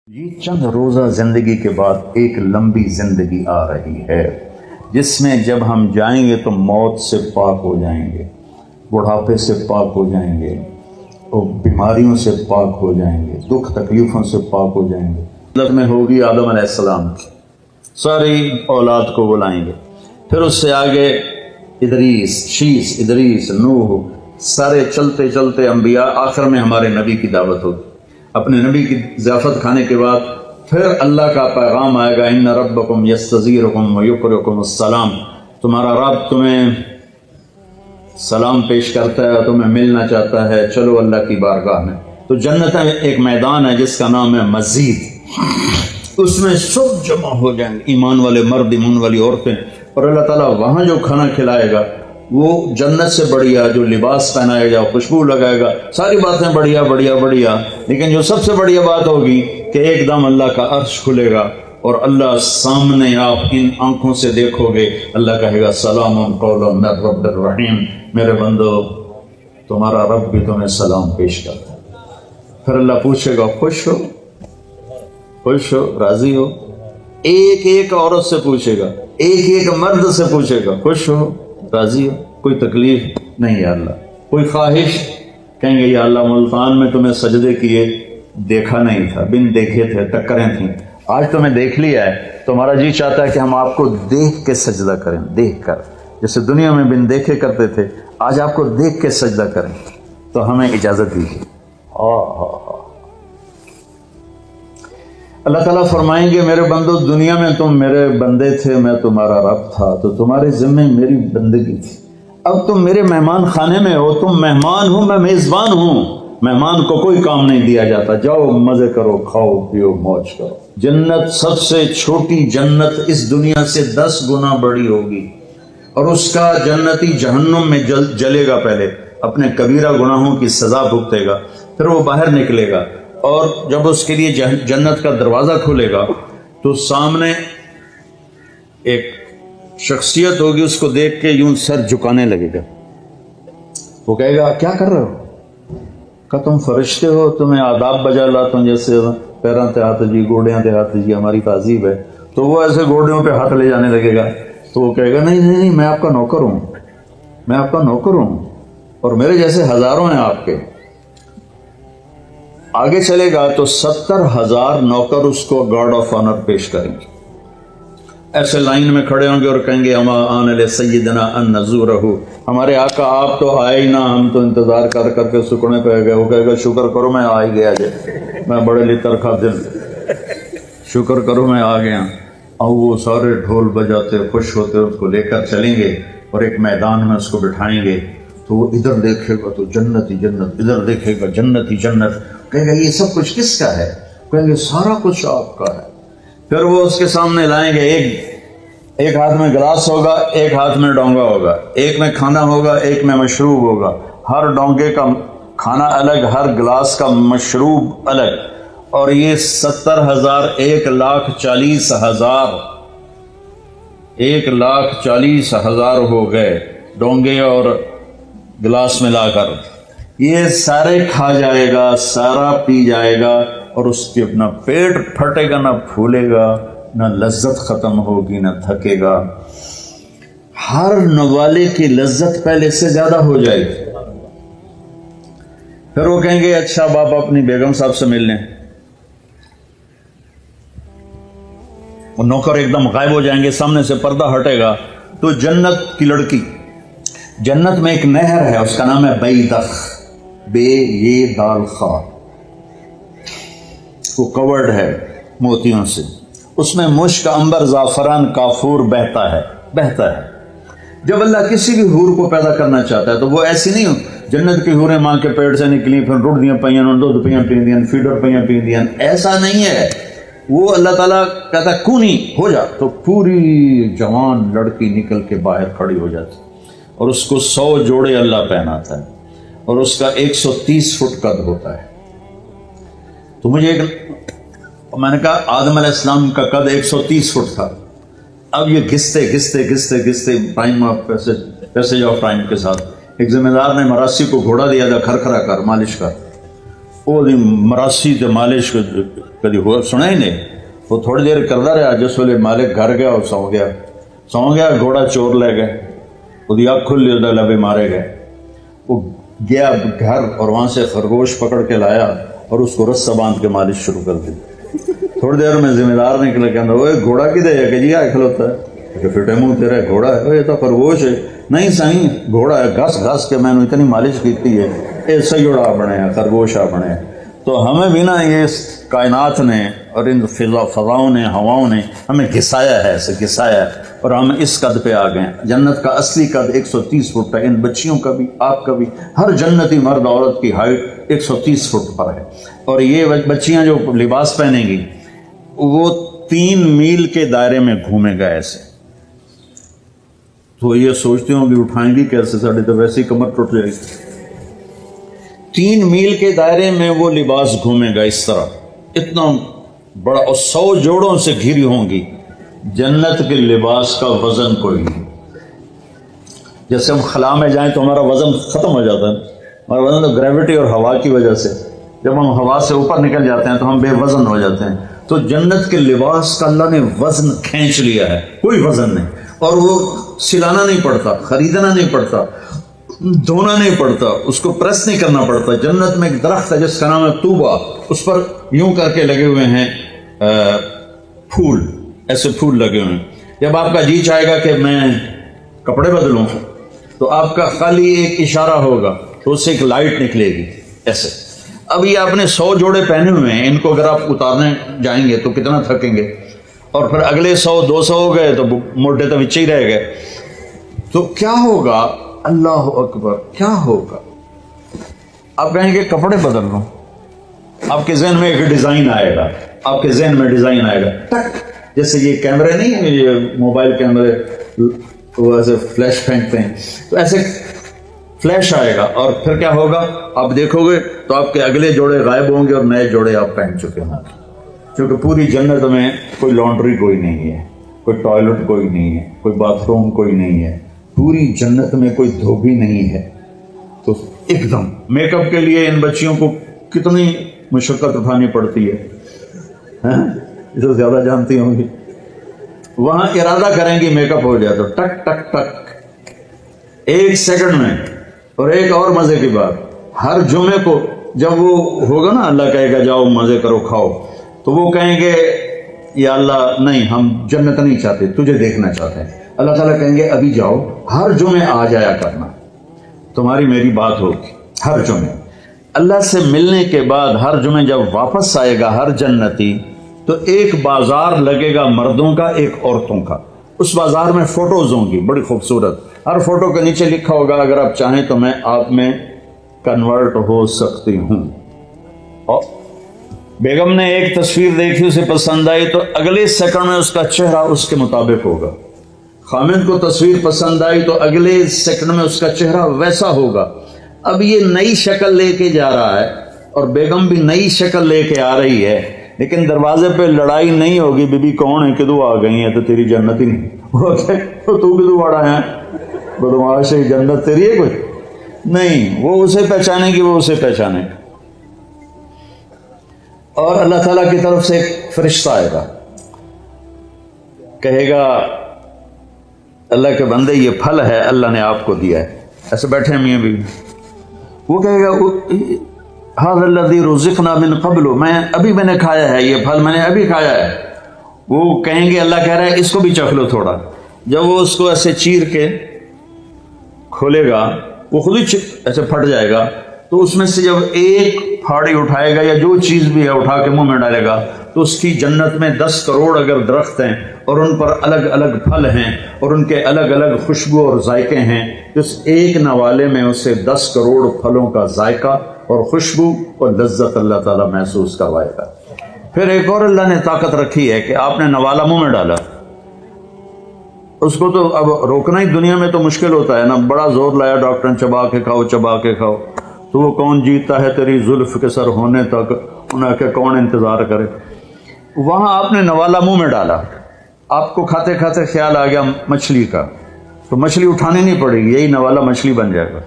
یہ چند روزہ زندگی کے بعد ایک لمبی زندگی آ رہی ہے جس میں جب ہم جائیں گے تو موت سے پاک ہو جائیں گے، بڑھاپے سے پاک ہو جائیں گے اور بیماریوں سے پاک ہو جائیں گے، دکھ تکلیفوں سے پاک ہو جائیں گے۔ حضرت میں ہوگی آدم علیہ السلام کی ساری اولاد کو بلائیں گے، پھر اس سے آگے ادریس، شیس، ادریس، نوح، سارے چلتے چلتے انبیاء، آخر میں ہمارے نبی کی دعوت ہوگی۔ اپنے نبی کی ضیافت کھانے کے بعد پھر اللہ کا پیغام آئے گا، ان ربکم یستزیرکم ویقرئکم السلام، تمہارا رب تمہیں سلام پیش کرتا ہے، تمہیں ملنا چاہتا ہے، چلو اللہ کی بارگاہ میں۔ تو جنت ایک میدان ہے جس کا نام ہے مسجد، اس میں سب جمع ہو جائیں گے، ایمان والے مرد، ایمان والی عورتیں، اور اللہ تعالیٰ وہاں جو کھانا کھلائے گا وہ جنت سے بڑھیا، جو لباس پہنائے گا، خوشبو لگائے گا، ساری باتیں بڑھیا بڑھیا بڑھیا، لیکن جو سب سے بڑھیا بات ہوگی کہ ایک دم اللہ کا عرش کھلے گا اور اللہ سامنے آپ ان آنکھوں سے دیکھو گے، اللہ کہے گا سلام قولا من رب الرحیم، میرے بندو تمہارا رب بھی تمہیں سلام پیش کرتا ہے۔ پھر اللہ پوچھے گا خوش ہو، خوش ہو، راضی ہو؟ ایک ایک عورت سے پوچھے گا، ایک ایک مرد سے پوچھے گا، خوش ہو، راضی ہو؟ کوئی تکلیف نہیں یا اللہ؟ کوئی خواہش؟ کہیں گے یا اللہ ملتان میں تمہیں سجدے کیے دیکھا نہیں تھا، بن دیکھے تھے، ٹکریں تھیں، آج تمہیں دیکھ لیا ہے، تمہارا جی چاہتا ہے کہ ہم آپ کو دیکھ کے سجدہ کریں، دیکھ کر، جیسے دنیا میں بن دیکھے کرتے تھے، آج آپ کو دیکھ کے سجدہ کریں، تو ہمیں اجازت دیجیے۔ اللہ تعالیٰ فرمائیں گے میرے بندو دنیا میں تم میرے بندے تھے، میں تمہارا رب تھا، تو تمہارے ذمہ میری بندگی تھی، اب تم میرے مہمان خانے میں ہو، تم مہمان ہو، میں میزبان ہوں، مہمان کو کوئی کام نہیں دیا جاتا، جاؤ مزے کرو، کھاؤ پیو، موج کرو۔ جنت سب سے چھوٹی جنت اس دنیا سے 10 گنا بڑی ہوگی، اور اس کا جنتی جہنم میں جلے گا، پہلے اپنے کبیرہ گناہوں کی سزا بھگتے گا، پھر وہ باہر نکلے گا، اور جب اس کے لیے جنت کا دروازہ کھلے گا تو سامنے ایک شخصیت ہوگی، اس کو دیکھ کے یوں سر جھکانے لگے گا، وہ کہے گا کیا کر رہے ہو؟ کہ تم فرشتے ہو، تمہیں آداب بجا لاتا ہوں، جیسے پیراں تے ہاتھ جی، گوڑیاں تے ہاتھ جی، ہماری تہذیب ہے، تو وہ ایسے گوڑیوں پہ ہاتھ لے جانے لگے گا، تو وہ کہے گا نہیں نہیں نہیں، میں آپ کا نوکر ہوں، میں آپ کا نوکر ہوں، اور میرے جیسے ہزاروں ہیں آپ کے۔ آگے چلے گا تو 70,000 نوکر اس کو گارڈ آف آنر پیش کریں گے، ایسے لائن میں کھڑے ہوں گے اور کہیں گے اما آن لسیدنا ان نزورہ، ہمارے آقا آپ تو آئے ہی نہ، ہم تو انتظار کر کر کے سکڑے پہ گئے۔ وہ کہے گا شکر کرو میں آ ہی گیا جے، میں بڑے لطر خادم، شکر کرو میں آ گیا۔ اور وہ سارے ڈھول بجاتے خوش ہوتے اس کو لے کر چلیں گے اور ایک میدان میں اس کو بٹھائیں گے، تو وہ ادھر دیکھے گا تو جنت ہی جنت، ادھر دیکھے گا جنت ہی جنت، کہے گا یہ سب کچھ کس کا ہے؟ کہیں گے سارا کچھ آپ کا ہے۔ پھر وہ اس کے سامنے لائیں گے، ایک ہاتھ میں گلاس ہوگا، ایک ہاتھ میں ڈونگا ہوگا، ایک میں کھانا ہوگا، ایک میں مشروب ہوگا، ہر ڈونگے کا کھانا الگ، ہر گلاس کا مشروب الگ، اور یہ 70,000 1,40,000 1,40,000 ہو گئے ڈونگے اور گلاس ملا کر، یہ سارے کھا جائے گا، سارا پی جائے گا، اور اس کے نہ پیٹ پھٹے گا، نہ پھولے گا، نہ لذت ختم ہوگی، نہ تھکے گا، ہر نوالے کی لذت پہلے سے زیادہ ہو جائے گی۔ پھر وہ کہیں گے اچھا باپ اپنی بیگم صاحب سے مل لیں، وہ نوکر ایک دم غائب ہو جائیں گے، سامنے سے پردہ ہٹے گا تو جنت کی لڑکی، جنت میں ایک نہر ہے، اس کا نام ہے بیدخ، بے یہ دال خا، وہ کورڈ ہے موتیوں سے، اس میں مشک، عنبر، زعفران، کافور بہتا ہے۔ جب اللہ کسی بھی حور کو پیدا کرنا چاہتا ہے تو وہ ایسی نہیں ہو، جنت کی حوریں ماں کے پیٹ سے نکلی، پھر رڑدیاں پیاں، دودھ پیاں پیندیاں، فیڈر پیاں پیندیاں، ایسا نہیں ہے۔ وہ اللہ تعالیٰ کہتا ہے کونی ہو جا، تو پوری جوان لڑکی نکل کے باہر کھڑی ہو جاتی، اور اس کو 100 جوڑے اللہ پہناتا ہے، اور اس کا 130 فٹ قد ہوتا ہے۔ تو میں نے کہا آدم علیہ السلام کا قد 130 فٹ تھا، اب یہ گھستے time of passage of time کے ساتھ ایک ذمہ دار نے مراسی کو گھوڑا دیا تھا، کھرکھرا کر مالش کر، وہ مراسی تے مالش کدی ہوا سنا ہی نہیں. وہ تھوڑی دیر کرتا رہا جس ویلے مالک گھر گیا اور سو گیا گھوڑا چور لے گئے, وہ اکھ کھلی وہ لبے مارے گئے. وہ گیا گھر اور وہاں سے خرگوش پکڑ کے لایا اور اس کو رسہ باندھ کے مالش شروع کر دی. تھوڑی دیر میں ذمہ دار نکلے کہ وہ گھوڑا کدھر ہے کہ جی آئے کھلوتا ہے کہ فٹے منہ تیرا گھوڑا ہے. یہ تو خرگوش ہے. نہیں سائیں گھوڑا ہے, گھس گھس کے میں نے اتنی مالش کی ہے یہ سیڑا بنے ہیں خرگوشا بنے. تو ہمیں بھی نا یہ کائنات نے اور ان فضاؤں نے ہواؤں نے ہمیں گھسایا ہے, ایسے گھسایا ہے, اور ہم اس قد پہ آ گئے. جنت کا اصلی قد 130 فٹ ہے. ان بچیوں کا بھی آپ کا بھی ہر جنتی مرد عورت کی ہائٹ 130 فٹ پر ہے. اور یہ بچیاں جو لباس پہنیں گی وہ 3 میل کے دائرے میں گھومے گا ایسے. تو یہ سوچتے ہوں کہ اٹھائیں گی کیسے, ساڑھے تو ویسے ہی کمر ٹوٹ جائے گی. 3 میل کے دائرے میں وہ لباس گھومے گا اس طرح, اتنا بڑا, اور 100 جوڑوں سے گھری ہوں گی. جنت کے لباس کا وزن کوئی نہیں. جیسے ہم خلا میں جائیں تو ہمارا وزن ختم ہو جاتا ہے, ہمارا وزن تو گریوٹی اور ہوا کی وجہ سے, جب ہم ہوا سے اوپر نکل جاتے ہیں تو ہم بے وزن ہو جاتے ہیں. تو جنت کے لباس کا اللہ نے وزن کھینچ لیا ہے, کوئی وزن نہیں. اور وہ سلانا نہیں پڑتا, خریدنا نہیں پڑتا, دھونا نہیں پڑتا, اس کو پریس نہیں کرنا پڑتا. جنت میں ایک درخت ہے جس کا نام ہے طوبہ, اس پر یوں کر کے لگے ہوئے ہیں پھول, ایسے پھول لگے ہوئے ہیں. جب آپ کا جی چاہے گا کہ میں کپڑے بدلوں تو آپ کا خالی ایک اشارہ ہوگا تو اس سے ایک لائٹ نکلے گی ایسے. اب یہ آپ نے 100 جوڑے پہنے ہوئے ہیں, ان کو اگر آپ اتارنے جائیں گے تو کتنا تھکیں گے, اور پھر اگلے 100-200 ہو گئے تو موٹے تو بچے ہی رہ گئے. تو کیا ہوگا, اللہ اکبر, کیا ہوگا. آپ کہیں گے کپڑے بدل لوں, آپ کے ذہن میں ایک ڈیزائن آئے گا, آپ کے ذہن میں ڈیزائن آئے گا ٹک, جیسے یہ کیمرے نہیں ہیں, یہ موبائل کیمرے وہ ایسے فلیش پھینکتے ہیں, تو ایسے فلیش آئے گا. اور پھر کیا ہوگا, آپ دیکھو گے تو آپ کے اگلے جوڑے غائب ہوں گے اور نئے جوڑے آپ پہن چکے ہوں گے. کیونکہ پوری جنت میں کوئی لانڈری کوئی نہیں ہے, کوئی ٹوائلٹ کوئی نہیں ہے, کوئی باتھ روم کوئی نہیں ہے, پوری جنت میں کوئی دھوبی نہیں ہے. تو ایک دم میک اپ کے لیے ان بچیوں کو کتنی مشقت اٹھانی پڑتی ہے, اسے زیادہ جانتی ہوں گی. وہاں ارادہ کریں گی میک اپ ہو جائے تو ٹک ٹک ٹک 1 سیکنڈ میں. اور ایک اور مزے کی بات, ہر جمعے کو جب وہ ہوگا نا, اللہ کہے گا جاؤ مزے کرو کھاؤ, تو وہ کہیں گے یا اللہ نہیں ہم جنت نہیں چاہتے, تجھے دیکھنا چاہتے ہیں. اللہ تعالیٰ کہیں گے ابھی جاؤ, ہر جمعے آ جایا کرنا, تمہاری میری بات ہوگی ہر جمعے. اللہ سے ملنے کے بعد ہر جمعے جب واپس آئے گا ہر جنتی, تو ایک بازار لگے گا مردوں کا, ایک عورتوں کا. اس بازار میں فوٹوز ہوں گی بڑی خوبصورت, ہر فوٹو کے نیچے لکھا ہوگا اگر آپ چاہیں تو میں آپ میں کنورٹ ہو سکتی ہوں. اور بیگم نے ایک تصویر دیکھی, اسے پسند آئی تو اگلے سیکنڈ میں اس کا چہرہ اس کے مطابق ہوگا. خامد کو تصویر پسند آئی تو اگلے سیکنڈ میں اس کا چہرہ ویسا ہوگا. اب یہ نئی شکل لے کے جا رہا ہے اور بیگم بھی نئی شکل لے کے آ رہی ہے, لیکن دروازے پہ لڑائی نہیں ہوگی, بی بی کون ہے, کدو آ گئی ہیں, تو تیری جنت ہی نہیں. تو کدو بڑا ہے, بدماش ہے, جنت تیری ہے کوئی نہیں. وہ اسے پہچانے گی, وہ اسے پہچانے گی. اور اللہ تعالیٰ کی طرف سے ایک فرشتہ آئے گا, کہے گا اللہ کے بندے یہ پھل ہے اللہ نے آپ کو دیا ہے. ایسے بیٹھے ہیں میاں بیوی, وہ کہے گا ھذا الذی رزقنا من قبل, میں نے کھایا ہے یہ پھل, میں نے ابھی کھایا ہے. وہ کہیں گے اللہ کہہ رہا ہے اس کو بھی چکھ لو تھوڑا. جب وہ اس کو ایسے چیر کے کھولے گا وہ خود ہی ایسے پھٹ جائے گا, تو اس میں سے جب ایک پھاڑی اٹھائے گا یا جو چیز بھی ہے اٹھا کے منہ میں ڈالے گا, تو اس کی جنت میں 10 کروڑ اگر درخت ہیں اور ان پر الگ الگ پھل ہیں اور ان کے الگ الگ خوشبو اور ذائقے ہیں, تو اس ایک نوالے میں اسے 10 کروڑ پھلوں کا ذائقہ اور خوشبو اور لذت اللہ تعالیٰ محسوس کروائے گا. پھر ایک اور اللہ نے طاقت رکھی ہے کہ آپ نے نوالا منہ میں ڈالا, اس کو تو اب روکنا ہی دنیا میں تو مشکل ہوتا ہے نا, بڑا زور لایا ڈاکٹر نے چبا کے کھاؤ چبا کے کھاؤ, تو وہ کون جیتا ہے تیری زلف کے سر ہونے تک, انہیں کہ کون انتظار کرے. وہاں آپ نے نوالا منہ میں ڈالا, آپ کو کھاتے کھاتے خیال آ گیا مچھلی کا, تو مچھلی اٹھانی نہیں پڑے گی, یہی نوالا مچھلی بن جائے گا.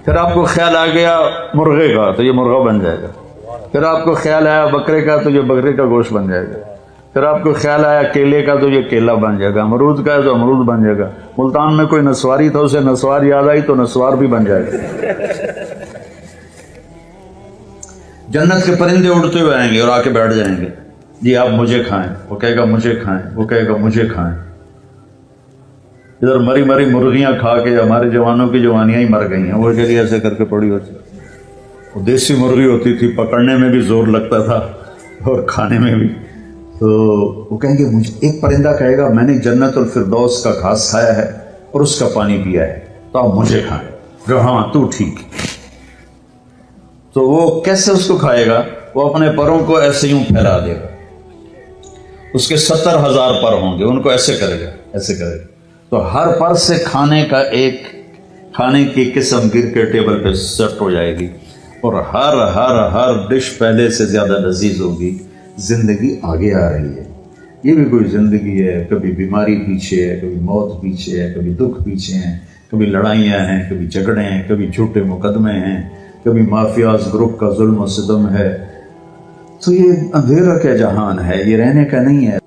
پھر آپ کو خیال آ گیا مرغے کا, تو یہ مرغا بن جائے گا. پھر آپ کو خیال آیا بکرے کا تو یہ بکرے کا گوشت بن جائے گا، پھر آپ کو خیال آیا کیلے کا تو یہ کیلا بن جائے گا، امرود کا ہے تو امرود بن جائے گا، ملتان میں کوئی نسواری تھا اسے نسوار یاد آئی تو نسوار بھی بن جائے گا۔ جنت کے پرندے اڑتے ہوئے آئیں گے اور آ کے بیٹھ جائیں گے، جی آپ مجھے کھائیں، وہ کہے گا مجھے کھائیں، وہ کہے گا مجھے کھائیں۔ ادھر مری مری مرغیاں کھا کے ہمارے جوانوں کی جوانیاں ہی مر گئی ہیں، وہ چلیے ایسے کر کے پڑی ہوتی، وہ دیسی مرغی ہوتی تھی، پکڑنے میں بھی زور لگتا تھا اور کھانے میں بھی۔ تو وہ کہیں گے مجھے، ایک پرندہ کہے گا میں نے جنت الفردوس کا گھاس کھایا ہے اور اس کا پانی پیا ہے تو آپ مجھے کھائیں، کہ ہاں تو ٹھیک۔ تو وہ کیسے اس کو کھائے گا؟ وہ اپنے پروں کو ایسے یوں پھیلا دے گا، اس کے 70,000 پر ہوں گے، ان کو ایسے کرے گا، ایسے کرے گا، تو ہر پر سے کھانے کا ایک کھانے کی قسم گر کے ٹیبل پہ سیٹ ہو جائے گی، اور ہر ڈش پہلے سے زیادہ لذیذ ہوگی۔ زندگی آگے آ رہی ہے، یہ بھی کوئی زندگی ہے، کبھی بیماری پیچھے ہے، کبھی موت پیچھے ہے، کبھی دکھ پیچھے ہیں، کبھی لڑائیاں ہیں، کبھی جھگڑے ہیں، کبھی جھوٹے مقدمے ہیں، کبھی مافیاز گروپ کا ظلم و ستم ہے۔ تو یہ اندھیرا کا جہان ہے، یہ رہنے کا نہیں ہے۔